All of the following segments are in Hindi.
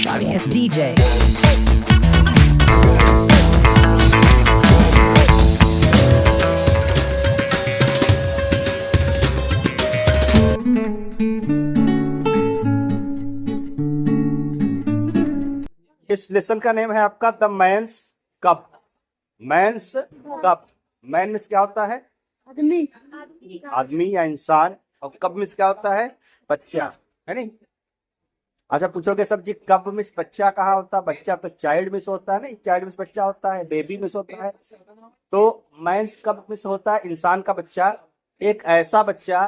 Sorry ass DJ. इस लेसन का नेम है आपका the man's cup. Man's cup. Man means क्या होता है? आदमी या इंसान। और कप मीन्स क्या होता है? बच्चा, है नहीं? अच्छा पूछोगे सर जी कप मीन्स बच्चा कहाँ होता है? बच्चा तो चाइल्ड मिस होता है, नहीं? चाइल्ड मिस बच्चा होता है, बेबी मिस होता है। तो मैंस कप मिस होता है इंसान का बच्चा, एक ऐसा बच्चा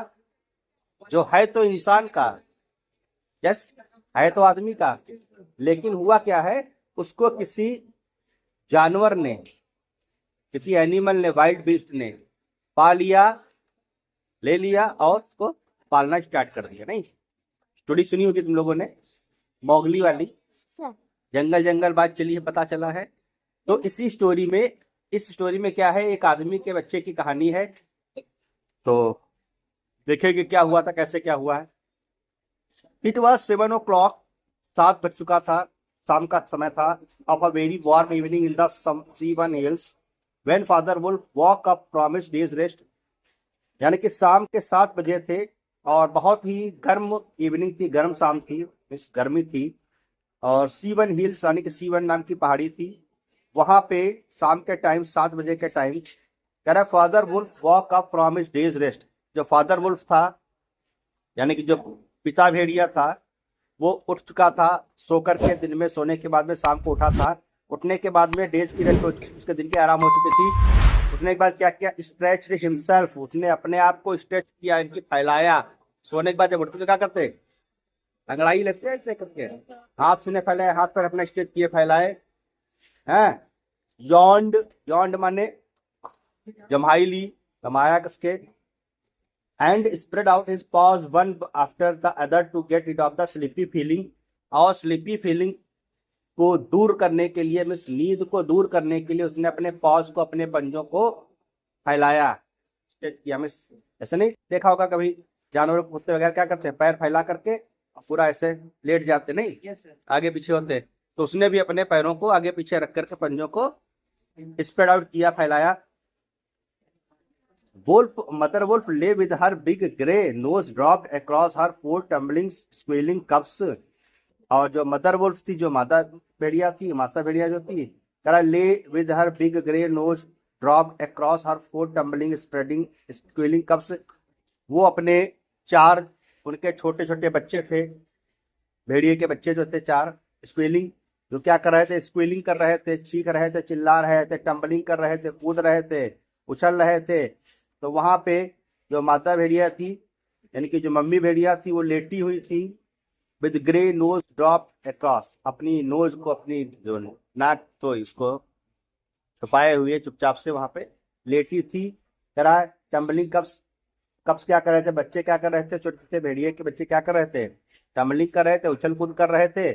जो है तो इंसान का, यस, है तो आदमी का, लेकिन हुआ क्या है, उसको किसी जानवर ने, किसी एनिमल ने, वाइल्ड बीस्ट ने पा लिया, ले लिया और उसको पालना स्टार्ट कर दिया। नहीं, स्टोरी सुनी होगी तुम लोगों ने, मोगली वाली, जंगल जंगल बात चली है, पता चला है। तो इसी स्टोरी में, इस स्टोरी में क्या है, एक आदमी के बच्चे की कहानी है। तो देखेंगे क्या हुआ था, कैसे क्या हुआ है। इट वॉज 7 o'clock, 7 बज चुका था, शाम का समय था। Of a very warm evening in the Seeonee hills when father wolf walk up from his day's rest. यानी कि शाम के 7 बजे थे और बहुत ही गर्म इवनिंग थी, गर्म शाम थी, गर्मी थी। और सीवन हिल्स यानी कि सीवन नाम की पहाड़ी थी, वहां पे शाम के टाइम 7 बजे के टाइम कह रहा father wolf walk up from his day's rest. जो फादर वुल्फ था यानी कि जो पिता भेड़िया था, वो उठ चुका था सोकर के, दिन में सोने के बाद में शाम को उठा था। उठने के बाद में डेज की रेस्ट हो चुकी, उसके दिन की आराम हो चुकी थी। उठने के बाद क्या किया, स्ट्रेच हिमसेल्फ, उसने अपने आप को स्ट्रेच किया, इनकी फैलाया। सोने के बाद जब उठते तो क्या करते, अंगड़ाई लेते हैं ऐसे करके, हाथ सुने फैलाए, हाथ पर अपना स्ट्रेच किए, फैलाए हैं। यॉन्ड, यॉन्ड माने जमाई ली, जमाया कसके। And spread out his paws one after the other to get rid off the sleepy feeling. और स्लीपी फीलिंग को दूर करने के लिए, मीन्स नींद को दूर करने के लिए, उसने अपने पॉज को, अपने पंजों को फैलाया, स्ट्रेच किया। मीन्स ऐसे नहीं देखा होगा कभी जानवर, कुत्ते वगैरह क्या करते हैं, पैर फैला करके पूरा ऐसे लेट जाते, नहीं आगे पीछे होते। तो उसने भी अपने पैरों को आगे पीछे रख करके पंजों को स्प्रेड आउट किया, फैलाया। Wolf, mother wolf lay with her big grey nose dropped across her 4 tumbling squealing cubs। और जो मदर वुल्फ थी, जो माता भेड़िया थी, माता भेड़िया जो थी, करा ले with her big grey nose dropped across her 4 tumbling spreading squealing cubs. वो अपने 4 उनके छोटे छोटे बच्चे थे, भेड़िए के बच्चे जो थे 4 स्क्वीलिंग, जो क्या कर रहे थे, स्क्वीलिंग कर रहे थे, चीख रहे थे, चिल्ला रहे थे, टम्बलिंग कर रहे थे, कूद रहे थे, उछल रहे थे। तो वहां पे जो माता भेड़िया थी यानी कि जो मम्मी भेड़िया थी, वो लेटी हुई थी, with grey nose drop across, अपनी नोज को, अपनी जो नाक तो इसको छुपाए हुए चुपचाप से वहां पे लेटी थी। करा टम्बलिंग कप्स, कप्स क्या कर रहे थे, बच्चे क्या कर रहे थे, छोटे छोटे भेड़िए के बच्चे क्या कर रहे थे, टम्बलिंग कर रहे थे, उछल कूद कर रहे थे,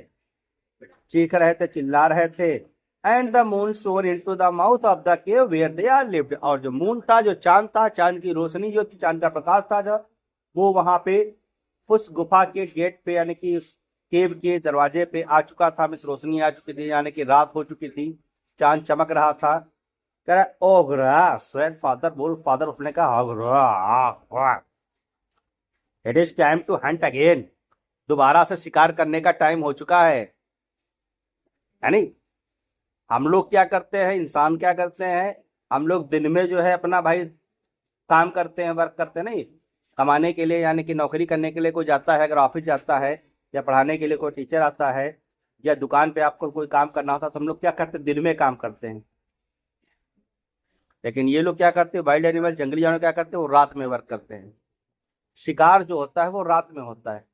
चीख रहे थे, चिल्ला रहे थे। And the moon shone into the mouth of the cave where they are lived. और जो मून था, जो चांद था, चांद की रोशनी जो थी, चांद का प्रकाश था जो, वो वहां पे उस गुफा के गेट पे यानी कि उस केव के दरवाजे पे आ चुका था। मिस रोशनी आ चुकी थी, यानी कि रात हो चुकी थी, चांद चमक रहा था। कह रहा ओगरा सैड फादर, बोल फादर उठने का, it is time to hunt again. दोबारा से शिकार करने का टाइम हो चुका है। यानी हम लोग क्या करते हैं, इंसान क्या करते हैं, हम लोग दिन में जो है अपना भाई काम करते हैं, वर्क करते हैं, नहीं कमाने के लिए, यानी कि नौकरी करने के लिए कोई जाता है, अगर ऑफिस जाता है, या पढ़ाने के लिए कोई टीचर आता है, या दुकान पे आपको कोई काम करना होता है, तो हम लोग क्या करते हैं, दिन में काम करते हैं। लेकिन ये लोग क्या करते हैं, वाइल्ड एनिमल, जंगली जानवर क्या करते हैं, वो रात में वर्क करते हैं। शिकार जो होता है वो रात में होता है,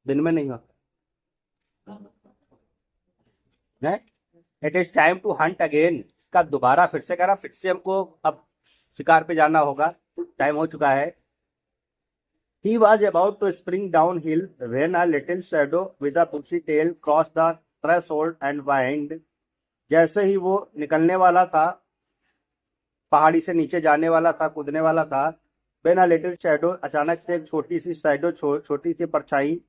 दिन में नहीं होता। It is time to hunt again, इसका दोबारा फिर से करा, फिर से हमको अब शिकार पे जाना होगा, टाइम हो चुका है। He was about to spring downhill when a little shadow with a bushy tail crossed the threshold and whined। जैसे ही वो निकलने वाला था, पहाड़ी से नीचे जाने वाला था, कूदने वाला था, when a little shadow, अचानक से एक छोटी सी शैडो, छोटी सी परछाई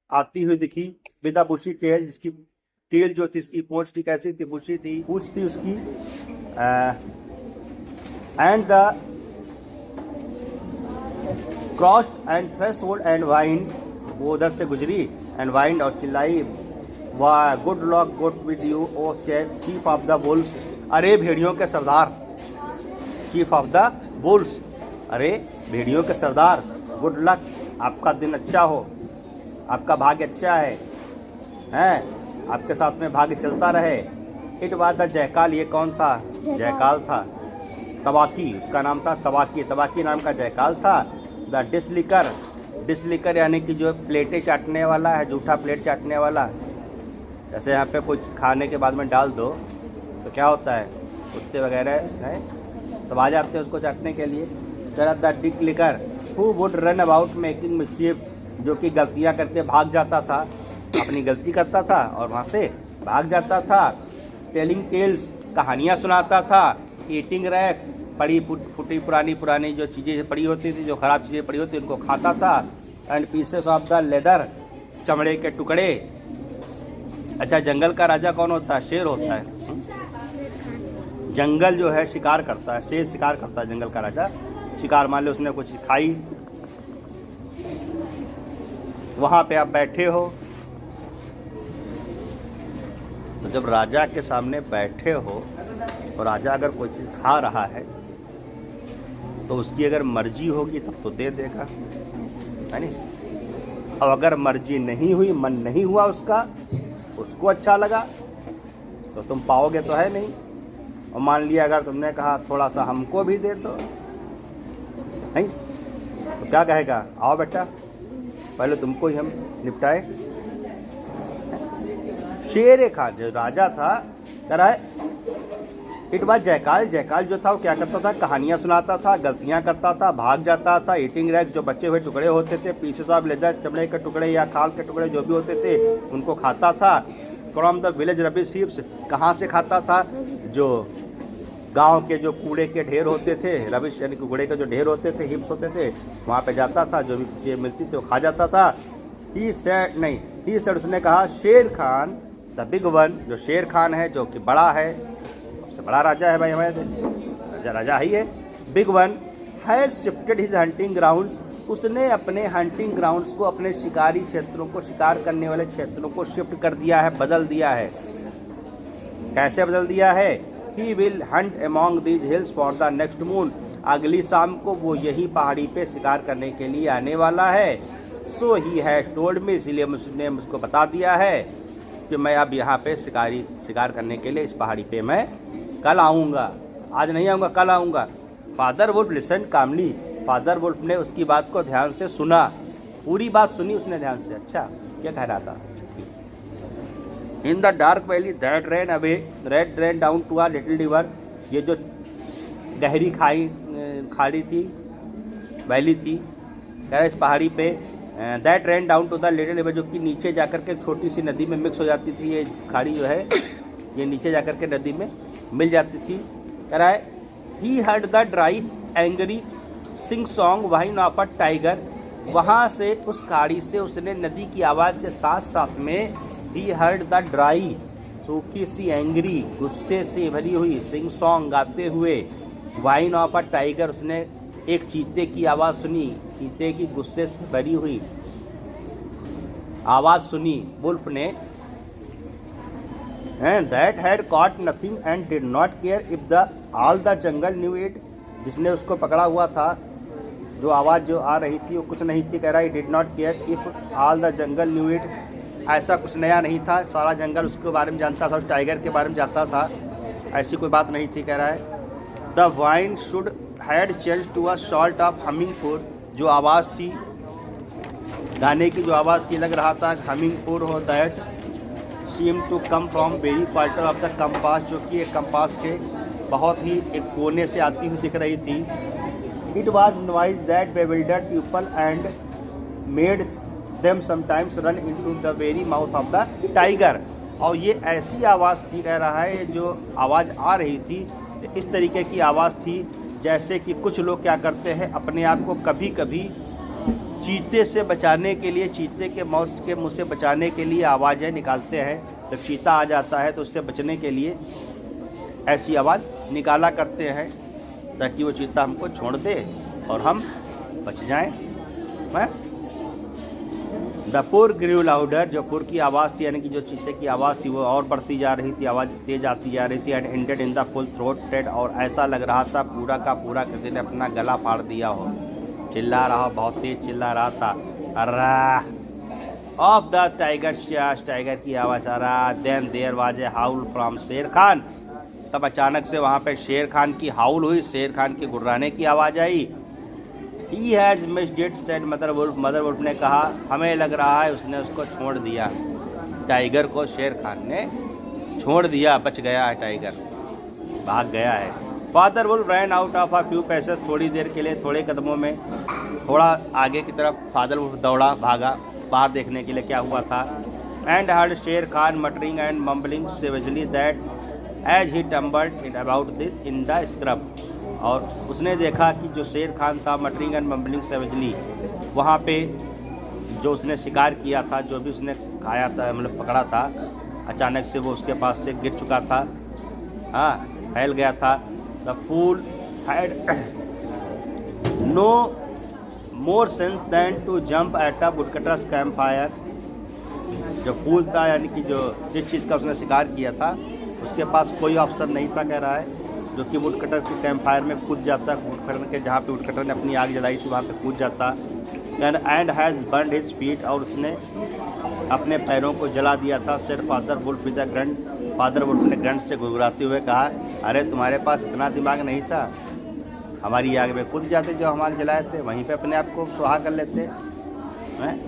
आती हुई दिखी, with a bushy tail, जिसकी टेल जो थी इसकी, पूंछ थी, कैसी थी, बुशी थी, पूंछ थी उसकी। And the crossed and threshold and whined, वो उधर से गुजरी एंड वाइंड और चिल्लाई, वाह good luck good with you O chief of the bulls, अरे भेड़ियों के सरदार, चीफ ऑफ द बुल्स, अरे भेड़ियों के सरदार, गुड लक, आपका दिन अच्छा हो, आपका भाग्य अच्छा है, हैं आपके साथ में भाग्य चलता रहे। इट वाज द जयकाल, ये कौन था? जयकाल था। तवाकी, उसका नाम था तवाकी, तवाकी नाम का जयकाल था। द डिसलिकर, डिसलिकर यानी कि जो प्लेटें चाटने वाला है, जूठा प्लेट चाटने वाला, जैसे यहाँ पे कुछ खाने के बाद में डाल दो तो क्या होता है, कुत्ते वगैरह हैं सब आ जाते हैं उसको चाटने के लिए। The disliker who would run about making mischief, जो कि गलतियाँ करके भाग जाता था, अपनी गलती करता था और वहाँ से भाग जाता था। टेलिंग टेल्स, कहानियाँ सुनाता था। ईटिंग रैक्स, पड़ी फुटी पुरानी जो चीज़ें पड़ी होती थी, जो ख़राब चीज़ें पड़ी होती उनको खाता था। And pieces of the leather, चमड़े के टुकड़े। अच्छा, जंगल का राजा कौन होता है? शेर होता है। जंगल जो है शिकार करता है, शेर शिकार करता है, जंगल का राजा शिकार। मान लो उसने कुछ खाई, वहाँ पे आप बैठे हो, तो जब राजा के सामने बैठे हो और राजा अगर कोई चीज़ खा रहा है तो उसकी अगर मर्जी होगी तब तो दे देगा, है नहीं? और अगर मर्जी नहीं हुई, मन नहीं हुआ उसका, उसको अच्छा लगा तो तुम पाओगे तो है नहीं। और मान लिया अगर तुमने कहा थोड़ा सा हमको भी दे दो, नहीं तो क्या कहेगा? आओ बेटा पहले तुमको ही हम निपटाए। शेर खान जो राजा था, कह रहा है इट वाज जयकाल, जयकाल जो था वो क्या करता था? कहानियाँ सुनाता था, गलतियाँ करता था, भाग जाता था। ईटिंग रैक, जो बचे हुए टुकड़े होते थे, पीसेस ऑफ लेदर, चमड़े के टुकड़े या खाल के टुकड़े जो भी होते थे उनको खाता था। From the village rubbish heaps, कहाँ से खाता था? जो गांव के जो कूड़े के ढेर होते थे, रबिश यानी कूड़े के जो ढेर होते थे, हिप्स होते थे, वहाँ पे जाता था, जो भी चीज़ें मिलती थी वो खा जाता था। ही सेड, उसने कहा, शेर खान द बिग वन, जो शेर खान है जो कि बड़ा है, सबसे बड़ा राजा है भाई हमारे, राजा ही है, big one has shifted his hunting grounds, उसने अपने हंटिंग ग्राउंड्स को, अपने शिकारी क्षेत्रों को, शिकार करने वाले क्षेत्रों को शिफ्ट कर दिया है, बदल दिया है। कैसे बदल दिया है? He will hunt among these hills for the next moon, अगली शाम को वो यही पहाड़ी पे शिकार करने के लिए आने वाला है। So he has told me, इसलिए उसने मुझको बता दिया है कि मैं अब यहाँ पे शिकार करने के लिए इस पहाड़ी पे मैं कल आऊँगा, आज नहीं आऊँगा, कल आऊँगा। फादर वुल्फ लिसन कामली, फादर वुल्फ ने उसकी बात को ध्यान से सुना, पूरी बात सुनी उसने ध्यान से। अच्छा, क्या कह रहा था? In the dark valley that ran down to a little river, ये जो गहरी खाड़ी थी, वैली थी, कह रहा इस पहाड़ी पे, that ran down to the little river, जो कि नीचे जाकर के छोटी सी नदी में मिक्स हो जाती थी। ये खाड़ी जो है ये नीचे जाकर के नदी में मिल जाती थी। कह रहा है he heard the dry angry sing song wine of a tiger, वहाँ से उस खाड़ी से उसने नदी की आवाज़ के साथ साथ में ही हर्ड द ड्राई, सूखी सी, एंग्री, गुस्से से भरी हुई, सिंग सॉन्ग, गाते हुए, वाइन ऑफ अ टाइगर, उसने एक चीते की आवाज़ सुनी, चीते की गुस्से से भरी हुई आवाज़ सुनी वुल्फ ने। And that had cot nothing and did not care if the all the jungle knew it, जिसने उसको पकड़ा हुआ था, जो आवाज़ जो आ रही थी वो कुछ नहीं थी। कह रहा है did not care if all the jungle knew it, ऐसा कुछ नया नहीं था, सारा जंगल उसके बारे में जानता था, उस टाइगर के बारे में जानता था, ऐसी कोई बात नहीं थी। कह रहा है the whine should had change to a sort of humming purr, जो आवाज़ थी, गाने की जो आवाज़ थी, लग रहा था हमिंग फोर हो, that seem to come from every quarter of the compass, जो कि एक कंपास के बहुत ही एक कोने से आती हुई दिख रही थी। It was noise that bewildered people and made them sometimes run into the very mouth of the tiger, और ये ऐसी आवाज़ थी, कह रहा है जो आवाज़ आ रही थी, इस तरीके की आवाज़ थी जैसे कि कुछ लोग क्या करते हैं, अपने आप को कभी कभी चीते से बचाने के लिए, चीते के मौत के मुँह से बचाने के लिए आवाज़ें निकालते हैं, जब चीता आ जाता है तो उससे बचने के लिए ऐसी आवाज़ निकाला करते हैं ताकि वो चीता हमको छोड़ दे और हम बच जाएं। द पुर ग्रू लाउडर, जो पुर की आवाज़ थी यानी कि जो चीते की आवाज़ थी वो और बढ़ती जा रही थी, आवाज़ तेज आती जा रही थी। And ended in the full throat Ted, और ऐसा लग रहा था पूरा का पूरा किसी ने अपना गला फाड़ दिया हो, चिल्ला रहा, बहुत तेज चिल्ला रहा था। अर्रा ऑफ द टाइगर श्यास, टाइगर की आवाज़ आ रहा। Then there was a howl from Shere Khan, तब अचानक से वहाँ पे शेर खान की हाउल हुई, शेर खान के गुर्राने की आवाज़ आई। He has missed it, said mother wolf, mother wolf ने कहा हमें लग रहा है उसने उसको छोड़ दिया, टाइगर को शेर खान ने छोड़ दिया, बच गया है टाइगर, भाग गया है। Father wolf ran out of a few paces, थोड़ी देर के लिए, थोड़े कदमों में, थोड़ा आगे की तरफ फादर वुल्फ दौड़ा, भागा बाहर देखने के लिए क्या हुआ था। And heard Shere Khan muttering and mumbling savagely that as he tumbled in about this in the scrub, और उसने देखा कि जो शेर खान था मटरिंग एंड मम्बलिंग सेवेजली, वहाँ पे जो उसने शिकार किया था, जो भी उसने खाया था मतलब पकड़ा था, अचानक से वो उसके पास से गिर चुका था, हाँ फैल गया था। The fool had no more sense than to jump at a woodcutter's camp fire, जो फूल था यानी कि जो जिस चीज़ का उसने शिकार किया था उसके पास कोई ऑप्शन नहीं था, कह रहा है, जो कि वुडकटर के कैंप फायर में कूद जाता, वुडकटर के जहाँ पे वुडकटर ने अपनी आग जलाई थी वहाँ पे कूद जाता। And has burned his feet, और उसने अपने पैरों को जला दिया था। Said father wolf with a grunt, father wolf ने ग्रंट से गुर्राते हुए कहा अरे तुम्हारे पास इतना दिमाग नहीं था, हमारी आग में कूद जाते, जो हम आग जलाए थे वहीं पे अपने आप को सुहा कर लेते हैं।